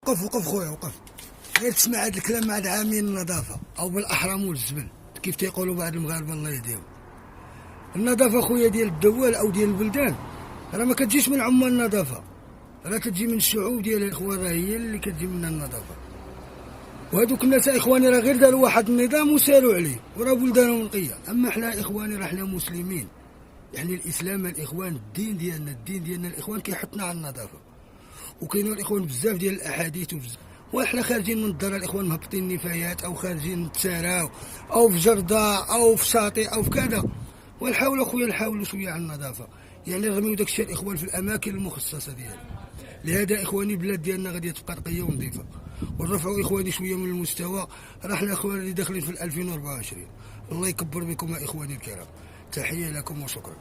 وقف وقف خويا وقف. غير تسمع هذا الكلام مع عامين النظافه او بالاحرام والزبل كيف تيقولوا بعض المغاربه الله يهديهم. النظافه خويا ديال الدول او ديال البلدان راه ما كتجيش من عمال النظافه، راه كتجي من الشعوب ديال الاخوان، راه هي اللي كتجي منها النظافه. وهذوك الناس اخواني راه غير داروا واحد النظام وساروا عليه وراه بلدانهم نقيه. اما حنا اخواني راه حنا مسلمين، يعني الاسلام الاخوان الدين ديالنا الاخوان كيحطنا على النظافه. وكاينوا الاخوان بزاف ديال الاحاديث وحنا خارجين من الدار الاخوان مهبطين نفايات او خارجين نتساراو او في جرداء او في شاطئ او في كذا، ونحاولوا خويا نحاولوا شويه على النظافه، يعني نرميو داك الشيء الاخوان في الاماكن المخصصه ديالها. لهذا اخواني البلاد ديالنا غادي تبقى نقيه ونظيفه، ونرفعوا اخواني شويه من المستوى. راه حنا اخواني داخلين في 2024. الله يكبر بكم يا اخواني الكرام. تحيه لكم وشكرا.